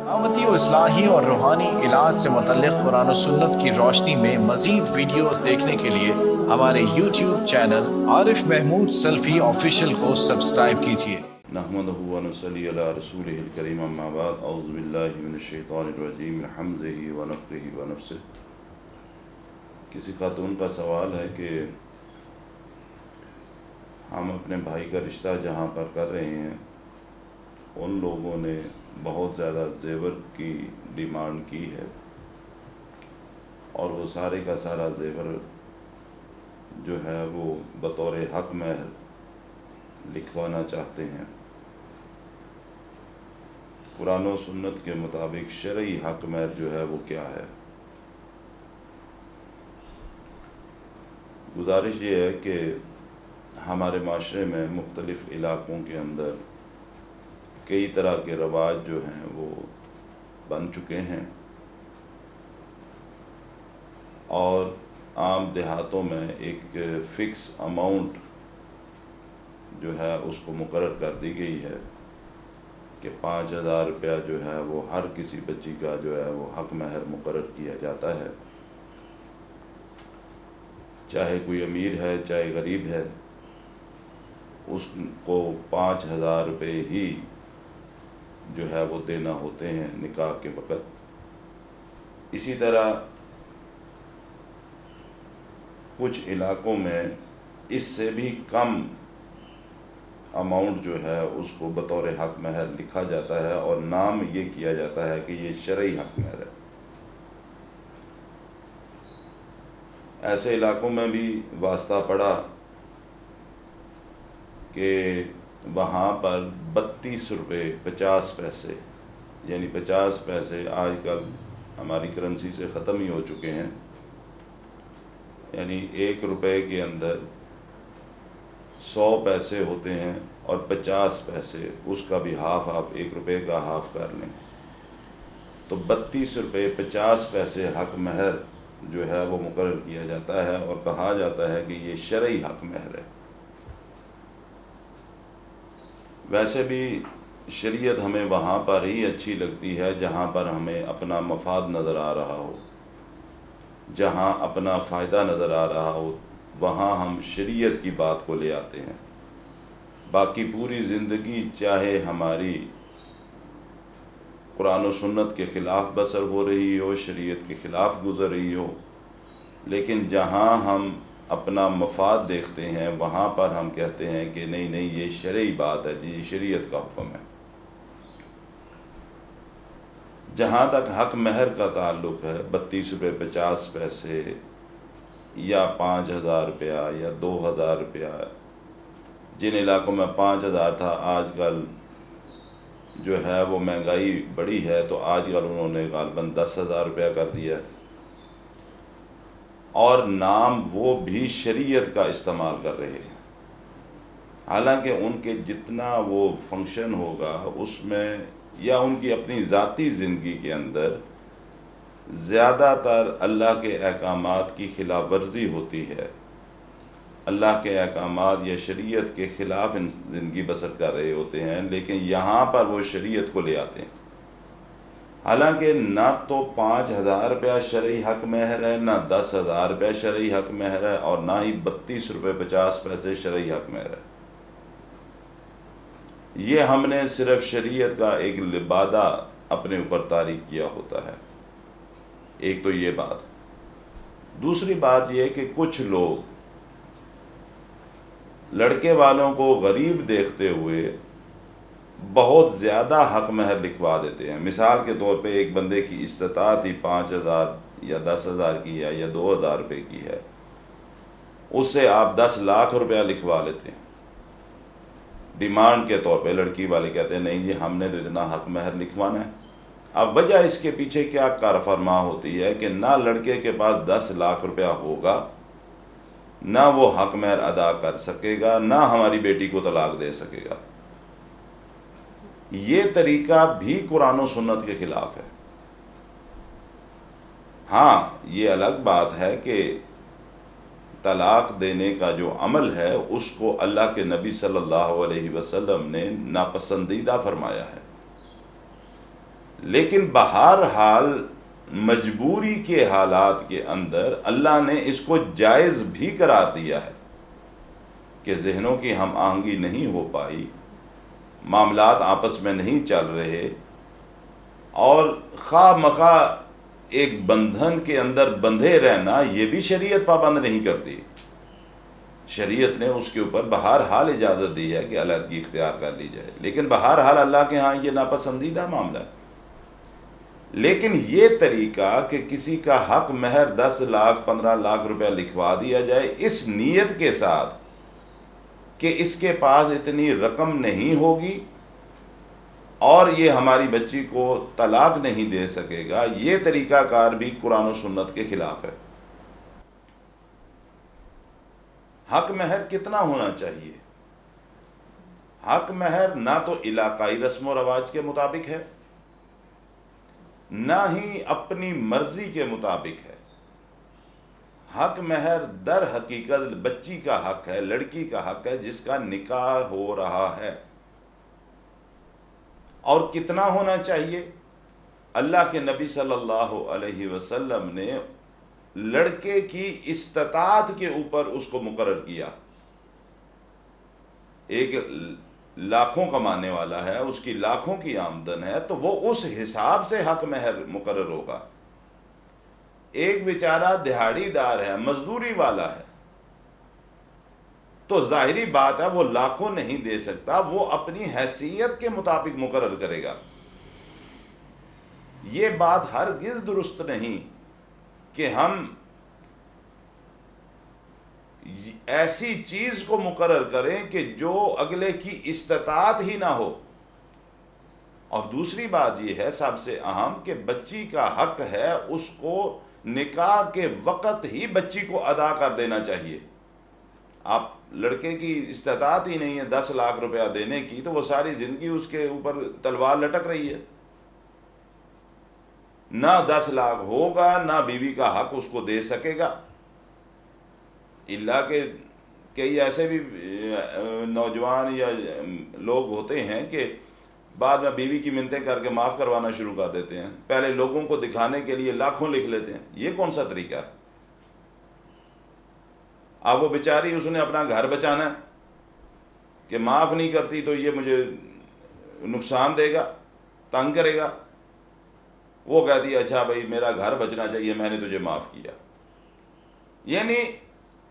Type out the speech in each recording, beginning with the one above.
دعوتی و اصلاحی اور روحانی علاج سے متعلق قرآن و سنت کی روشنی میں مزید ویڈیوز دیکھنے کے لیے ہمارے یوٹیوب چینل عارف محمود سلفی آفیشیل کو سبسکرائب کیجیے۔ نحمدہ و نصلی علی رسولہ الکریم، اما بعد، اعوذ باللہ من الشیطان الرجیم، من حمزہ و نفخہ و نفثہ۔ کسی خاتون کا سوال ہے کہ ہم اپنے بھائی کا رشتہ جہاں پر کر رہے ہیں ان لوگوں نے بہت زیادہ زیور کی ڈیمانڈ کی ہے اور وہ سارے کا سارا زیور جو ہے وہ بطور حق مہر لکھوانا چاہتے ہیں۔ قرآن و سنت کے مطابق شرعی حق مہر جو ہے وہ کیا ہے؟ گزارش یہ ہے کہ ہمارے معاشرے میں مختلف علاقوں کے اندر کئی طرح کے رواج جو ہیں وہ بن چکے ہیں اور عام دیہاتوں میں ایک فکس اماؤنٹ جو ہے اس کو مقرر کر دی گئی ہے کہ 5,000 روپیہ جو ہے وہ ہر کسی بچی کا جو ہے وہ حق مہر مقرر کیا جاتا ہے، چاہے کوئی امیر ہے چاہے غریب ہے، اس کو 5,000 روپے ہی جو ہے وہ دینا ہوتے ہیں نکاح کے وقت۔ اسی طرح کچھ علاقوں میں اس سے بھی کم اماؤنٹ جو ہے اس کو بطور حق مہر لکھا جاتا ہے اور نام یہ کیا جاتا ہے کہ یہ شرعی حق مہر ہے۔ ایسے علاقوں میں بھی واسطہ پڑا کہ وہاں پر 32 روپے 50 پیسے، یعنی 50 پیسے آج کل ہماری کرنسی سے ختم ہی ہو چکے ہیں، یعنی 1 روپے کے اندر 100 پیسے ہوتے ہیں اور 50 پیسے، اس کا بھی ہاف آپ 1 روپے کا ہاف کر لیں تو 32 روپے 50 پیسے حق مہر جو ہے وہ مقرر کیا جاتا ہے اور کہا جاتا ہے کہ یہ شرعی حق مہر ہے۔ ویسے بھی شریعت ہمیں وہاں پر ہی اچھی لگتی ہے جہاں پر ہمیں اپنا مفاد نظر آ رہا ہو، جہاں اپنا فائدہ نظر آ رہا ہو، وہاں ہم شریعت کی بات کو لے آتے ہیں۔ باقی پوری زندگی چاہے ہماری قرآن و سنت کے خلاف بسر ہو رہی ہو، شریعت کے خلاف گزر رہی ہو، لیکن جہاں ہم اپنا مفاد دیکھتے ہیں وہاں پر ہم کہتے ہیں کہ نہیں یہ شرعی بات ہے جی، شریعت کا حکم ہے۔ جہاں تک حق مہر کا تعلق ہے، 32 روپے 50 پیسے یا 5,000 روپیہ یا 2,000 روپیہ، جن علاقوں میں 5,000 تھا آج کل جو ہے وہ مہنگائی بڑی ہے تو آج کل انہوں نے غالباً 10,000 روپیہ کر دیا ہے، اور نام وہ بھی شریعت کا استعمال کر رہے ہیں، حالانکہ ان کے جتنا وہ فنکشن ہوگا اس میں یا ان کی اپنی ذاتی زندگی کے اندر زیادہ تر اللہ کے احکامات کی خلاف ورزی ہوتی ہے، اللہ کے احکامات یا شریعت کے خلاف زندگی بسر کر رہے ہوتے ہیں، لیکن یہاں پر وہ شریعت کو لے آتے ہیں۔ حالانکہ نہ تو 5,000 روپیہ شرعی حق مہر ہے، نہ 10,000 روپیہ شرعی حق مہر ہے، اور نہ ہی 32 روپے 50 پیسے شرعی حق مہر ہے۔ یہ ہم نے صرف شریعت کا ایک لبادہ اپنے اوپر تاریک کیا ہوتا ہے۔ ایک تو یہ بات، دوسری بات یہ کہ کچھ لوگ لڑکے والوں کو غریب دیکھتے ہوئے بہت زیادہ حق مہر لکھوا دیتے ہیں۔ مثال کے طور پہ ایک بندے کی استطاعت ہی 5,000 یا 10,000 کی ہے یا 2,000 روپے کی ہے، اس سے آپ 10 لاکھ روپیہ لکھوا لیتے ہیں ڈیمانڈ کے طور پہ۔ لڑکی والے کہتے ہیں نہیں جی ہم نے تو اتنا حق مہر لکھوانا ہے۔ اب وجہ اس کے پیچھے کیا کار فرما ہوتی ہے کہ نہ لڑکے کے پاس 10 لاکھ روپیہ ہوگا، نہ وہ حق مہر ادا کر سکے گا، نہ ہماری بیٹی کو طلاق دے سکے گا۔ یہ طریقہ بھی قرآن و سنت کے خلاف ہے۔ ہاں یہ الگ بات ہے کہ طلاق دینے کا جو عمل ہے اس کو اللہ کے نبی صلی اللہ علیہ وسلم نے ناپسندیدہ فرمایا ہے، لیکن بہرحال مجبوری کے حالات کے اندر اللہ نے اس کو جائز بھی قرار دیا ہے کہ ذہنوں کی ہم آہنگی نہیں ہو پائی، معاملات آپس میں نہیں چل رہے، اور خواہ مخواہ ایک بندھن کے اندر بندھے رہنا یہ بھی شریعت پابند نہیں کرتی۔ شریعت نے اس کے اوپر بہرحال اجازت دی ہے کہ علیحدگی اختیار کر لی جائے، لیکن بہرحال اللہ کے ہاں یہ ناپسندیدہ معاملہ ہے۔ لیکن یہ طریقہ کہ کسی کا حق مہر 10 لاکھ 15 لاکھ روپیہ لکھوا دیا جائے اس نیت کے ساتھ کہ اس کے پاس اتنی رقم نہیں ہوگی اور یہ ہماری بچی کو طلاق نہیں دے سکے گا، یہ طریقہ کار بھی قرآن و سنت کے خلاف ہے۔ حق مہر کتنا ہونا چاہیے؟ حق مہر نہ تو علاقائی رسم و رواج کے مطابق ہے، نہ ہی اپنی مرضی کے مطابق ہے۔ حق مہر در حقیقت بچی کا حق ہے، لڑکی کا حق ہے جس کا نکاح ہو رہا ہے۔ اور کتنا ہونا چاہیے؟ اللہ کے نبی صلی اللہ علیہ وسلم نے لڑکے کی استطاعت کے اوپر اس کو مقرر کیا۔ ایک لاکھوں کمانے والا ہے، اس کی لاکھوں کی آمدن ہے، تو وہ اس حساب سے حق مہر مقرر ہوگا۔ ایک بیچارہ دہاڑی دار ہے، مزدوری والا ہے، تو ظاہری بات ہے وہ لاکھوں نہیں دے سکتا، وہ اپنی حیثیت کے مطابق مقرر کرے گا۔ یہ بات ہرگز درست نہیں کہ ہم ایسی چیز کو مقرر کریں کہ جو اگلے کی استطاعت ہی نہ ہو۔ اور دوسری بات یہ ہے سب سے اہم کہ بچی کا حق ہے، اس کو نکاح کے وقت ہی بچی کو ادا کر دینا چاہیے۔ آپ لڑکے کی استطاعت ہی نہیں ہے 10 لاکھ روپیہ دینے کی، تو وہ ساری زندگی اس کے اوپر تلوار لٹک رہی ہے، نہ 10 لاکھ ہوگا، نہ بیوی کا حق اس کو دے سکے گا۔ اللہ کے کئی ایسے بھی نوجوان یا لوگ ہوتے ہیں کہ بعد میں بیوی کی منتیں کر کے معاف کروانا شروع کر دیتے ہیں، پہلے لوگوں کو دکھانے کے لیے لاکھوں لکھ لیتے ہیں۔ یہ کون سا طریقہ ہے؟ اب وہ بیچاری اس نے اپنا گھر بچانا ہے کہ معاف نہیں کرتی تو یہ مجھے نقصان دے گا، تنگ کرے گا۔ وہ کہتی ہے اچھا بھائی میرا گھر بچنا چاہیے، میں نے تجھے معاف کیا۔ یعنی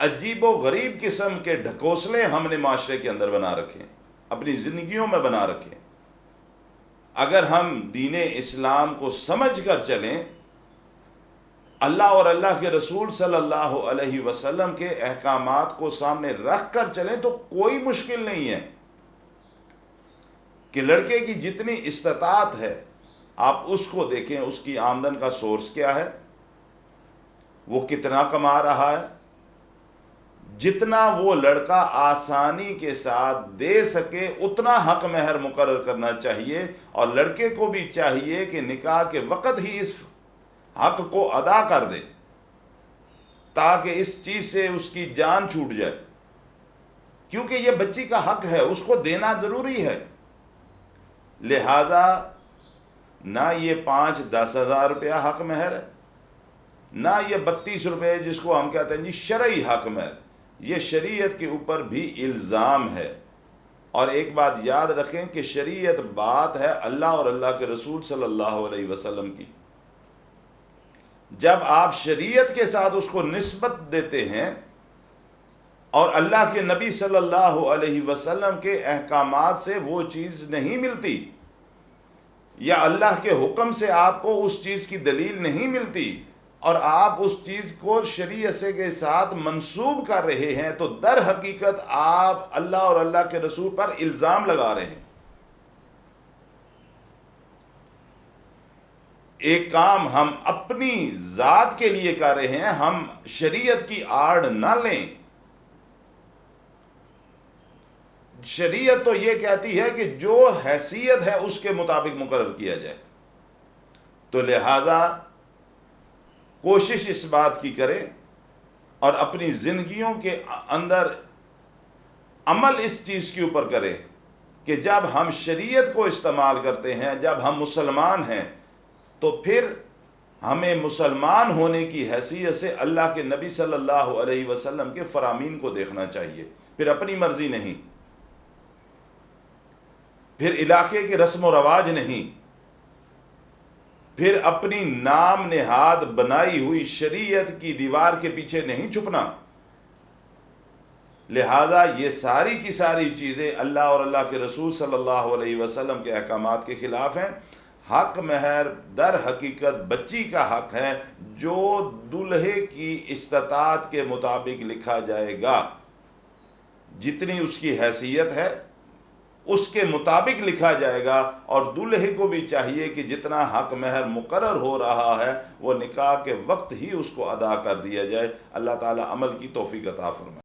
عجیب و غریب قسم کے ڈھکوسلے ہم نے معاشرے کے اندر بنا رکھے ہیں، اپنی زندگیوں میں بنا رکھے ہیں۔ اگر ہم دین اسلام کو سمجھ کر چلیں، اللہ اور اللہ کے رسول صلی اللہ علیہ وسلم کے احکامات کو سامنے رکھ کر چلیں تو کوئی مشکل نہیں ہے کہ لڑکے کی جتنی استطاعت ہے آپ اس کو دیکھیں، اس کی آمدن کا سورس کیا ہے، وہ کتنا کما رہا ہے، جتنا وہ لڑکا آسانی کے ساتھ دے سکے اتنا حق مہر مقرر کرنا چاہیے، اور لڑکے کو بھی چاہیے کہ نکاح کے وقت ہی اس حق کو ادا کر دے تاکہ اس چیز سے اس کی جان چھوٹ جائے، کیونکہ یہ بچی کا حق ہے، اس کو دینا ضروری ہے۔ لہذا نہ یہ 5-10 ہزار روپیہ حق مہر ہے، نہ یہ 32 روپے جس کو ہم کہتے ہیں جی شرعی حق مہر، یہ شریعت کے اوپر بھی الزام ہے۔ اور ایک بات یاد رکھیں کہ شریعت بات ہے اللہ اور اللہ کے رسول صلی اللہ علیہ وسلم کی۔ جب آپ شریعت کے ساتھ اس کو نسبت دیتے ہیں اور اللہ کے نبی صلی اللہ علیہ وسلم کے احکامات سے وہ چیز نہیں ملتی، یا اللہ کے حکم سے آپ کو اس چیز کی دلیل نہیں ملتی، اور آپ اس چیز کو شریعت سے کے ساتھ منسوب کر رہے ہیں، تو در حقیقت آپ اللہ اور اللہ کے رسول پر الزام لگا رہے ہیں۔ ایک کام ہم اپنی ذات کے لیے کر رہے ہیں، ہم شریعت کی آڑ نہ لیں۔ شریعت تو یہ کہتی ہے کہ جو حیثیت ہے اس کے مطابق مقرر کیا جائے، تو لہذا کوشش اس بات کی کریں اور اپنی زندگیوں کے اندر عمل اس چیز کے اوپر کریں کہ جب ہم شریعت کو استعمال کرتے ہیں، جب ہم مسلمان ہیں تو پھر ہمیں مسلمان ہونے کی حیثیت سے اللہ کے نبی صلی اللہ علیہ وسلم کے فرامین کو دیکھنا چاہیے، پھر اپنی مرضی نہیں، پھر علاقے کے رسم و رواج نہیں، پھر اپنی نام نہاد بنائی ہوئی شریعت کی دیوار کے پیچھے نہیں چھپنا۔ لہذا یہ ساری کی ساری چیزیں اللہ اور اللہ کے رسول صلی اللہ علیہ وسلم کے احکامات کے خلاف ہیں۔ حق مہر در حقیقت بچی کا حق ہے، جو دلہے کی استطاعت کے مطابق لکھا جائے گا، جتنی اس کی حیثیت ہے اس کے مطابق لکھا جائے گا، اور دلہے کو بھی چاہیے کہ جتنا حق مہر مقرر ہو رہا ہے وہ نکاح کے وقت ہی اس کو ادا کر دیا جائے۔ اللہ تعالی عمل کی توفیق عطا فرمائے۔